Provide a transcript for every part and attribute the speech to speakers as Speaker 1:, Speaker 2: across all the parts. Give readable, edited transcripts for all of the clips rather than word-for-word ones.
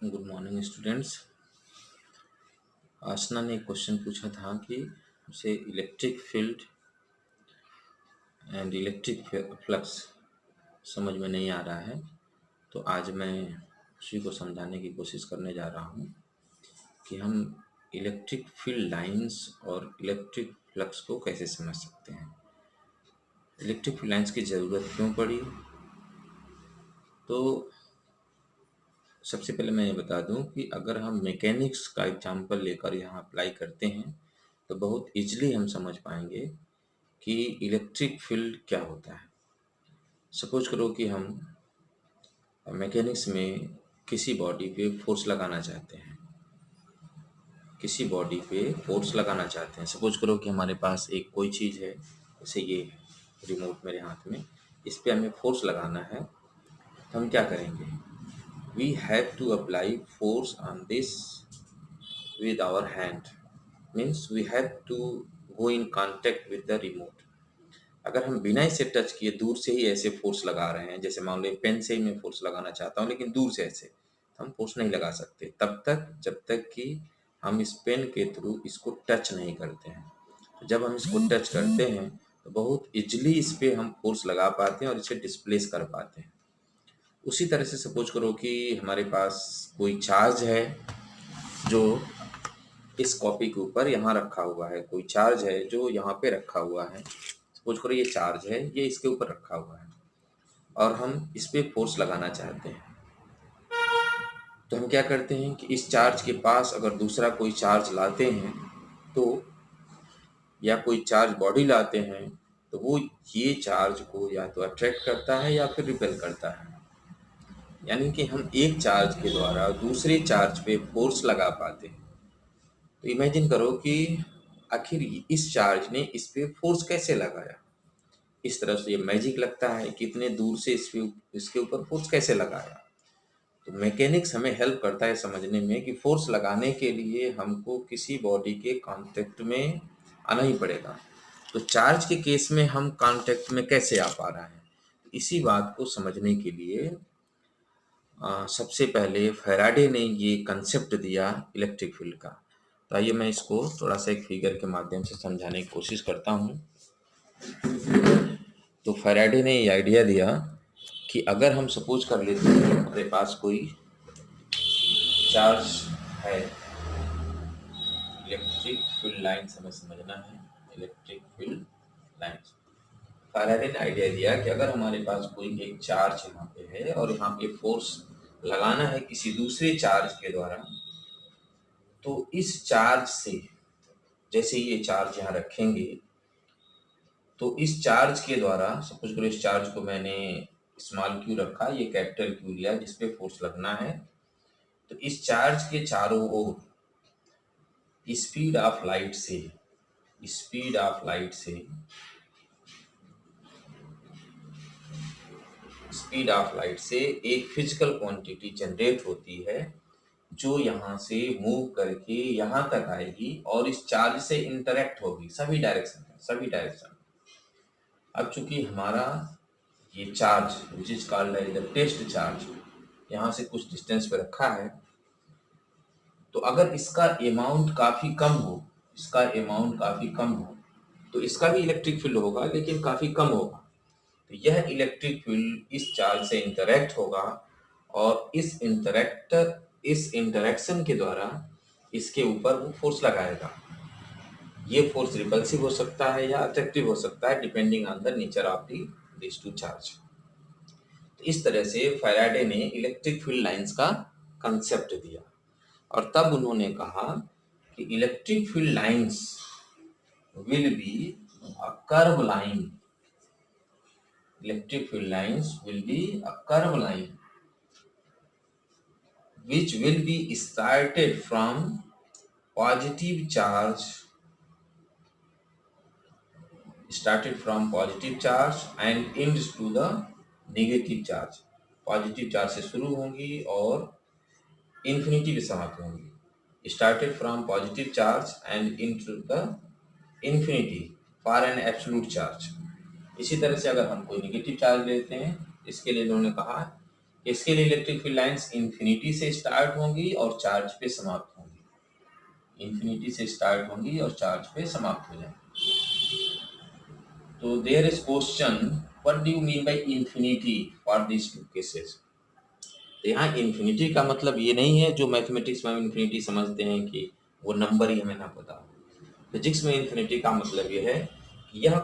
Speaker 1: Good morning students. आसना ने एक question पूछा था कि उसे electric field and electric flux समझ में नहीं आ रहा है, तो आज मैं उसी को समझाने की कोशिश करने जा रहा हूँ कि हम इलेक्ट्रिक फील्ड लाइंस और इलेक्ट्रिक फ्लक्स को कैसे समझ सकते हैं। इलेक्ट्रिक फील्ड लाइंस की ज़रूरत क्यों पड़ी? तो सबसे पहले मैं ये बता दूं कि अगर हम मैकेनिक्स का एग्जांपल लेकर यहाँ अप्लाई करते हैं तो बहुत इजीली हम समझ पाएंगे कि इलेक्ट्रिक फील्ड क्या होता है। सपोज करो कि हम मैकेनिक्स में किसी बॉडी पे फोर्स लगाना चाहते हैं, सपोज करो कि हमारे पास एक कोई चीज़ है, जैसे ये रिमोट मेरे हाथ में, इस पे हमें फोर्स लगाना है। तो हम क्या करेंगे? We have to apply force on this with our hand, means we have to go in contact with the remote। अगर हम बिना इसे टच किए दूर से ही ऐसे फोर्स लगा रहे हैं, जैसे मान लो पेन से ही मैं फोर्स लगाना चाहता हूँ लेकिन दूर से ऐसे, तो हम फोर्स नहीं लगा सकते तब तक जब तक कि हम इस पेन के थ्रू इसको टच नहीं करते हैं। तो जब हम इसको टच करते हैं तो बहुत इजली इस पे हम फोर्स लगा पाते हैं और इसे डिस्प्लेस कर पाते हैं। उसी तरह से सपोज करो कि हमारे पास कोई चार्ज है जो इस कॉपी के ऊपर यहाँ रखा हुआ है, कोई चार्ज है जो यहाँ पे रखा हुआ है। सपोज करो ये चार्ज है, ये इसके ऊपर रखा हुआ है और हम इस पे फोर्स लगाना चाहते हैं। तो हम क्या करते हैं कि इस चार्ज के पास अगर दूसरा कोई चार्ज लाते हैं तो, या कोई चार्ज बॉडी लाते हैं, तो वो ये चार्ज को या तो अट्रैक्ट करता है या फिर रिपेल करता है। यानी कि हम एक चार्ज के द्वारा दूसरे चार्ज पे फोर्स लगा पाते हैं। तो इमेजिन करो कि आखिर इस चार्ज ने इस पे फोर्स कैसे लगाया। इस तरह से ये मैजिक लगता है कि इतने दूर से इसके ऊपर फोर्स कैसे लगाया। तो मैकेनिक्स हमें हेल्प करता है समझने में कि फोर्स लगाने के लिए हमको किसी बॉडी के कांटेक्ट में आना ही पड़ेगा। तो चार्ज के केस में हम कांटेक्ट में कैसे आ पा रहा है, इसी बात को समझने के लिए सबसे पहले फैराडे ने ये कंसेप्ट दिया इलेक्ट्रिक फील्ड का। तो आइए मैं इसको थोड़ा सा एक फिगर के माध्यम से समझाने की कोशिश करता हूँ। तो फैराडे ने ये आइडिया दिया कि अगर हम सपोज कर लेते हैं हमारे पास कोई चार्ज है, इलेक्ट्रिक फील्ड लाइन्स हमें समझना है, इलेक्ट्रिक फील्ड लाइन्स। फैराडे ने आइडिया दिया कि अगर हमारे पास कोई एक चार्ज यहाँ पे है और यहाँ पे फोर्स लगाना है किसी दूसरे चार्ज के द्वारा, तो इस चार्ज से, जैसे ये चार्ज यहाँ रखेंगे, तो इस चार्ज के द्वारा, सपोज करो इस चार्ज को मैंने स्मॉल क्यू रखा, ये कैपिटल क्यू लिया जिसपे फोर्स लगना है। तो इस चार्ज के चारों ओर स्पीड ऑफ लाइट से एक फिजिकल क्वांटिटी जनरेट होती है जो यहाँ से मूव करके यहाँ तक आएगी और इस चार्ज से इंटरेक्ट होगी सभी डायरेक्शन। अब चूंकि हमारा ये charge which is called as the test charge यहाँ से कुछ डिस्टेंस पे रखा है, तो अगर इसका अमाउंट काफ़ी कम हो, तो इसका भी इलेक्ट्रिक फील्ड होगा लेकिन काफ़ी कम होगा। तो यह इलेक्ट्रिक फील्ड इस चार्ज से इंटरेक्ट होगा और इस इंटरेक्शन के द्वारा इसके ऊपर वो फोर्स लगाएगा। ये फोर्स रिपल्सिव हो सकता है या अट्रैक्टिव हो सकता है, depending on the nature of this two charge. तो इस तरह से फैराडे ने इलेक्ट्रिक फील्ड लाइंस का कंसेप्ट दिया और तब उन्होंने कहा कि electric field lines will be a curve line, which will be started from positive charge and ends to the negative charge। Positive charge से शुरू होंगी और इन्फिनिटी पे समाप्त होंगी। Started from positive charge and into the infinity for an absolute charge. इसी तरह से अगर हम कोई नेगेटिव चार्ज लेते हैं, इसके लिए उन्होंने कहा इसके लिए इलेक्ट्रिक फील्ड लाइंस इन्फिनिटी से स्टार्ट होंगी और चार्ज पे समाप्त होंगी, इन्फिनिटी से स्टार्ट होंगी और चार्ज पे समाप्त हो जाएंगी। तो there is question, what do you mean by infinity for this two cases. तो यहाँ इन्फिनिटी का मतलब ये नहीं है जो मैथमेटिक्स में हम इन्फिनिटी समझते हैं कि वो नंबर ही हमें ना पता हो। फिजिक्स में इन्फिनिटी का मतलब ये है कि यह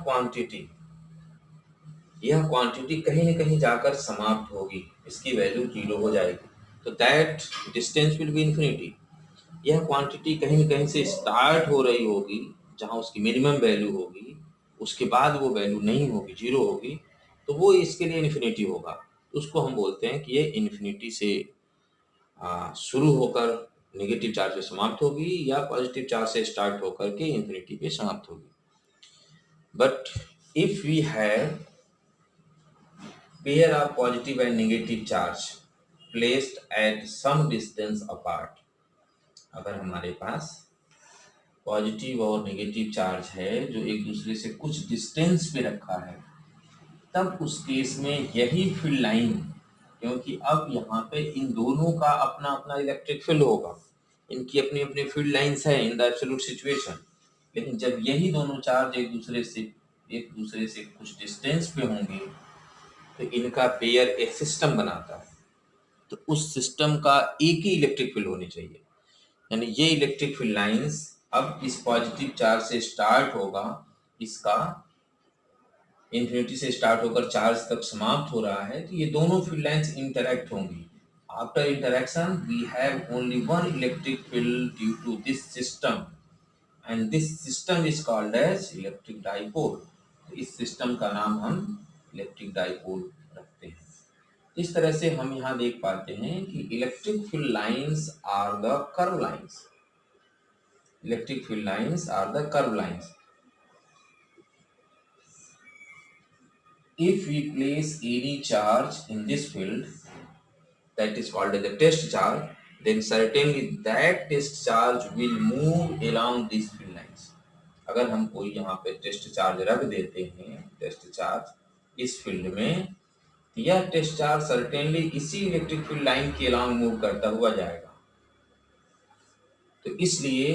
Speaker 1: क्वांटिटी कहीं न कहीं जाकर समाप्त होगी, इसकी वैल्यू 0 हो जाएगी, तो that distance will be infinity. यह क्वांटिटी कहीं न कहीं से स्टार्ट हो रही होगी, जहाँ उसकी मिनिमम वैल्यू होगी, उसके बाद वो वैल्यू नहीं होगी, 0 होगी, तो वो इसके लिए इन्फिनिटी होगा। उसको हम बोलते हैं कि ये इन्फिनिटी से शुरू होकर नेगेटिव चार्ज पे समाप्त होगी या पॉजिटिव चार्ज से स्टार्ट होकर के इन्फिनिटी पे समाप्त होगी। But if we have pair of positive and negative charge placed at some distance apart, अगर हमारे पास पॉजिटिव और नेगेटिव चार्ज है जो एक दूसरे से कुछ डिस्टेंस पे रखा है, तब उस केस में यही फील्ड लाइन, क्योंकि अब यहाँ पे इन दोनों का अपना अपना इलेक्ट्रिक फील्ड होगा, इनकी अपनी अपनी फील्ड लाइंस है इन द एब्सोल्यूट सिचुएशन, लेकिन जब यही दोनों चार्ज एक दूसरे से कुछ डिस्टेंस पे होंगे तो इनका पेयर एक सिस्टम बनाता है, तो उस सिस्टम का एक ही इलेक्ट्रिक फील्ड होनी चाहिए। यानी ये इलेक्ट्रिक फील्ड लाइंस अब इस पॉजिटिव चार्ज से स्टार्ट होगा, इसका इन्फिनिटी से स्टार्ट होकर चार्ज तक समाप्त हो रहा है, तो ये दोनों फील्ड लाइंस इंटरैक्ट होंगी। After interaction we have only one electric field due to this system and this system is called as electric dipole. इस सिस्टम का नाम हम इलेक्ट्रिक डाइपोल रखते हैं। इस तरह से हम यहाँ देख पाते हैं कि electric field lines are the curve lines, electric field lines are the curve lines. If we place any charge in this field that is called as a test charge, then certainly that test charge will move along these field lines. अगर हम कोई यहाँ पे test charge रख देते हैं, test charge इस field में, तो यह टेस्ट चार्ज सर्टेनली इसी इलेक्ट्रिक फील्ड लाइन के अलॉन्ग मूव करता हुआ जाएगा। तो इसलिए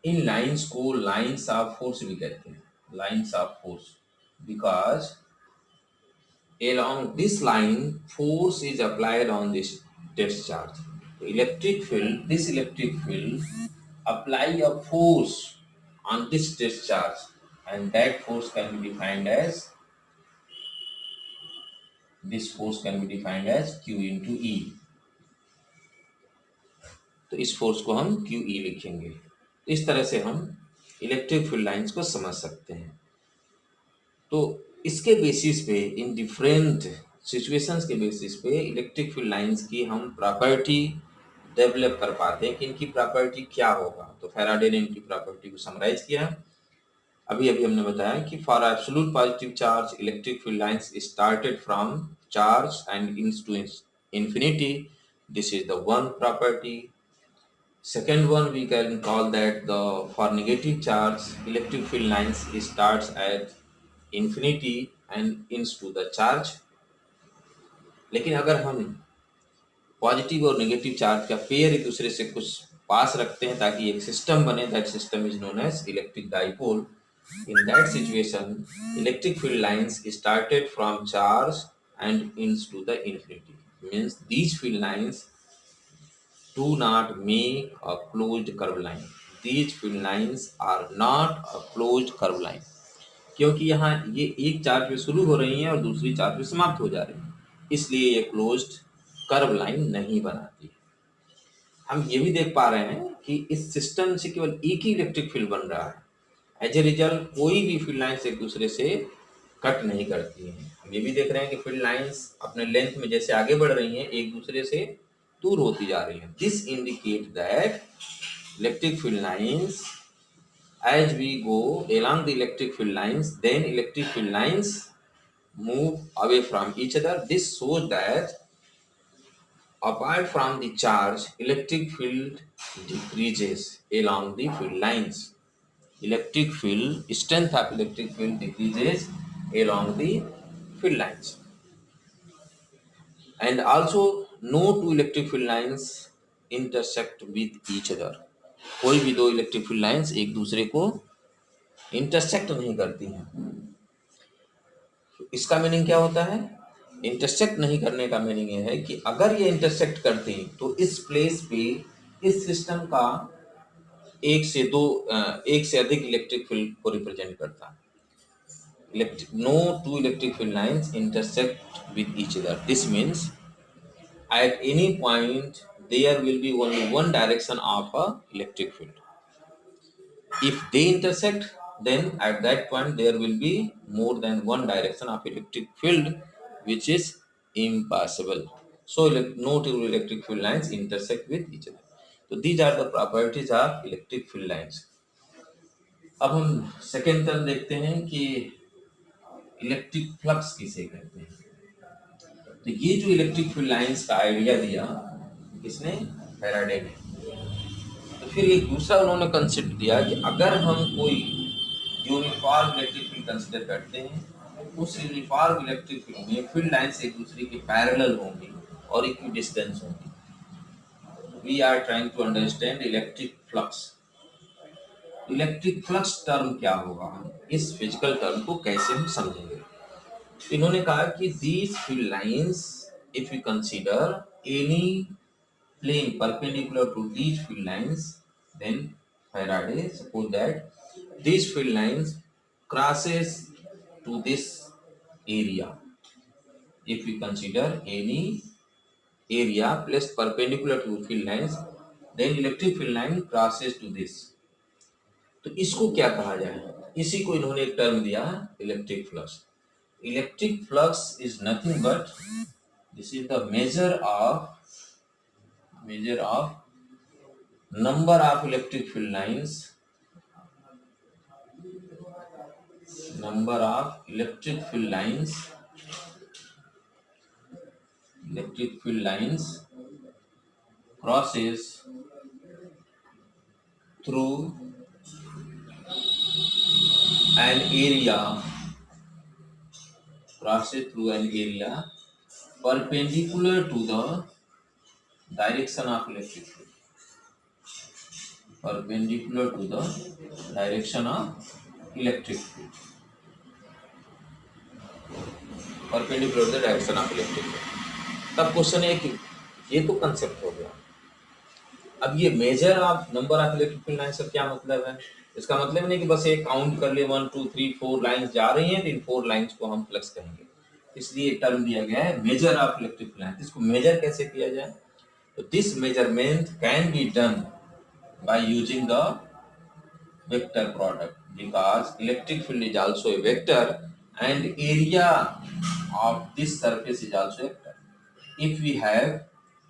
Speaker 1: इन लाइंस को लाइंस ऑफ फोर्स भी कहते हैं, lines of force, because along this line force is applied on this test charge. This electric field apply a force on this test charge, and that force can be defined as, this force can be defined as Q into E. तो इस force को हम QE लिखेंगे। इस तरह से हम electric field lines को समझ सकते हैं। तो इसके बेसिस पे, इन डिफरेंट सिचुएशंस के बेसिस पे इलेक्ट्रिक फील्ड लाइंस की हम प्रॉपर्टी डेवलप कर पाते हैं कि इनकी प्रॉपर्टी क्या होगा। तो फैराडे ने इनकी प्रॉपर्टी को समराइज किया। अभी हमने बताया कि for absolute positive charge electric field lines started from charge and into infinity, this is the one property. Second one we can call that the for negative charge electric field lines starts at infinity and ends to the charge। लेकिन अगर हम positive और negative charge का pair एक दूसरे से कुछ पास रखते हैं ताकि एक सिस्टम बने, that system is known as electric dipole. In that situation electric field lines started from charge and ends to the infinity, means these field lines do not make a closed curve line. These field lines are not a closed curve line, क्योंकि यहाँ ये एक charge पे शुरू हो रही हैं और दूसरी चार्ज पे समाप्त हो जा रही हैं, इसलिए ये क्लोज्ड कर्व लाइन नहीं बनाती। हम ये भी देख पा रहे हैं कि इस सिस्टम से केवल एक ही इलेक्ट्रिक फील्ड बन रहा है। एज ए रिजल्ट कोई भी फील्ड लाइन्स एक दूसरे से कट नहीं करती हैं। हम ये भी देख रहे हैं कि फील्ड लाइन्स अपने लेंथ में जैसे आगे बढ़ रही हैं एक दूसरे से दूर होती जा रही है। This indicate that electric field lines, as we go along the electric field lines, then electric field lines move away from each other. This shows that apart from the charge, electric field decreases along the field lines. Electric field, strength of electric field decreases along the field lines. And also no two electric field lines intersect with each other. कोई भी दो electric field lines एक दूसरे को intersect नहीं करती हैं। इसका मीनिंग क्या होता है? इंटरसेक्ट नहीं करने का मीनिंग ये है कि अगर ये इंटरसेक्ट करती तो इस प्लेस पे इस सिस्टम का एक से अधिक इलेक्ट्रिक फील्ड को रिप्रेजेंट करता है। No two electric field lines intersect with each other. This means at any point there will be only one direction of a electric field. If they intersect, then at that point there will be more than one direction of electric field, which is impossible. So no two electric field lines intersect with each other. So these are the properties of electric field lines. अब हम second term देखते हैं कि electric flux किसे कहते हैं। तो ये जो इलेक्ट्रिक फील्ड लाइंस का आइडिया दिया किसने? फैराडे ने। तो फिर एक दूसरा उन्होंने कंसेप्ट दिया कि अगर हम कोई यूनिफॉर्म इलेक्ट्रिक फील्ड कंसीडर करते हैं, उस यूनिफॉर्म इलेक्ट्रिक फील्ड में फील्ड लाइंस एक दूसरे के पैरेलल होंगी और इक्वी डिस्टेंस होंगी। We are trying to understand electric flux. Electric flux term क्या होगा, इस फिजिकल टर्म को कैसे हम समझेंगे? इन्होंने कहा कि these field lines, if we consider any plane perpendicular to these field lines, then Faraday suppose that these field lines crosses to this area. If we consider any area placed perpendicular to field lines, then electric field line crosses to this. तो इसको क्या कहा जाए? इसी को इन्होंने एक term दिया, electric flux. Electric flux is nothing but this is the measure of number of electric field lines, number of electric field lines crosses through an area perpendicular to the direction of electric field. Perpendicular to the direction of electric field. Perpendicular to the direction of electric field. तब question है कि ये तो concept हो गया। अब ये measure of number of electric field lines का क्या मतलब है? इसका मतलब नहीं कि बस एक काउंट कर ले 1 2 3 4 लाइंस जा रही हैं तो इन 4 लाइंस को हम फ्लक्स कहेंगे। इसलिए टर्म दिया गया है measure of electric field lines. इसको मेजर कैसे किया जाए? तो this measurement can be done by using the vector product, because electric field is also a vector and area of this surface is also a vector. If we have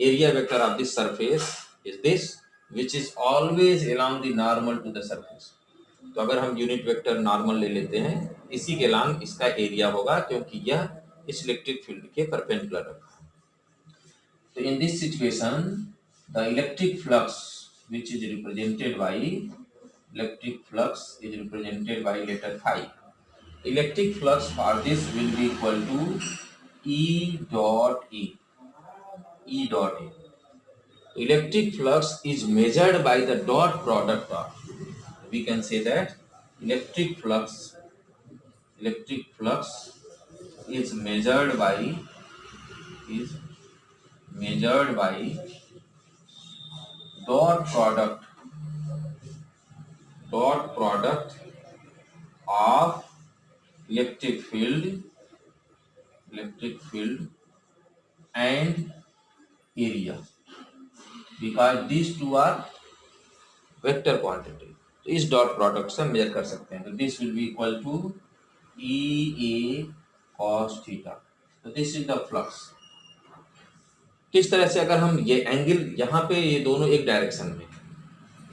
Speaker 1: area vector of this surface is this, which is always along the normal to the surface. तो अगर हम unit vector normal ले लेते हैं, इसी के along इसका area होगा क्योंकि यह इस इलेक्ट्रिक फील्ड के परपेंडिकुलर रखा है। तो in this situation the electric flux which is represented by letter phi. Electric flux for this will be equal to E dot A. Electric flux is measured by the dot product of. We can say that electric flux is measured by dot product of electric field and area, because these two are vector quantity. तो इस dot product से major कर सकते हैं। तो this will be equal to E A cos theta. तो this is the flux. किस तरह से अगर हम ये एंगल यहाँ पे ये दोनों एक डायरेक्शन में,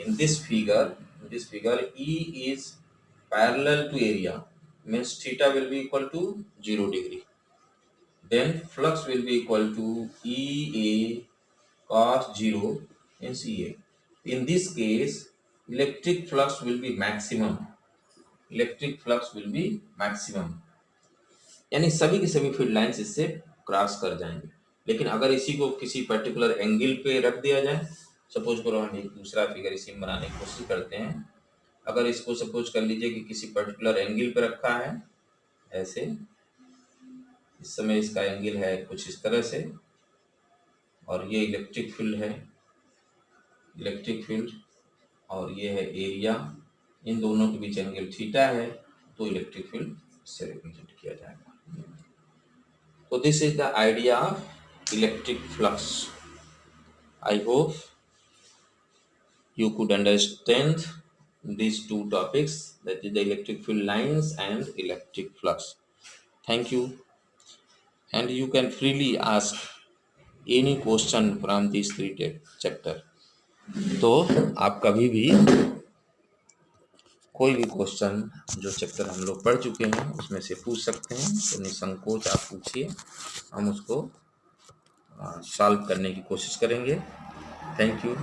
Speaker 1: in this figure E is parallel to area means theta will be equal to 0 degree. Then flux will be equal to EA cos 0 means EA. In this case, electric flux will be maximum. यानी सभी की सभी field lines इससे cross कर जाएंगे। लेकिन अगर इसी को किसी पर्टिकुलर एंगल पे रख दिया जाए, सपोज करो हम एक दूसरा फिगर इसी में बनाने की कोशिश करते हैं। अगर इसको सपोज कर लीजिए कि किसी पर्टिकुलर एंगल पे रखा है, ऐसे इस समय इसका एंगल है कुछ इस तरह से, और ये इलेक्ट्रिक फील्ड है, इलेक्ट्रिक फील्ड, और ये है एरिया, इन दोनों के बीच एंगल थीटा है, तो इलेक्ट्रिक फील्ड से रिप्रेजेंट किया जाएगा। तो this is the idea of electric flux. I hope you could understand these two topics, that is the electric field lines and electric flux. Thank you, and you can freely ask any question from these three chapter. तो आप कभी भी कोई भी question जो chapter हम लोग पढ़ चुके हैं उसमें से पूछ सकते हैं, तो निसंकोच आप पूछिए, हम उसको सॉल्व करने की कोशिश करेंगे। Thank you.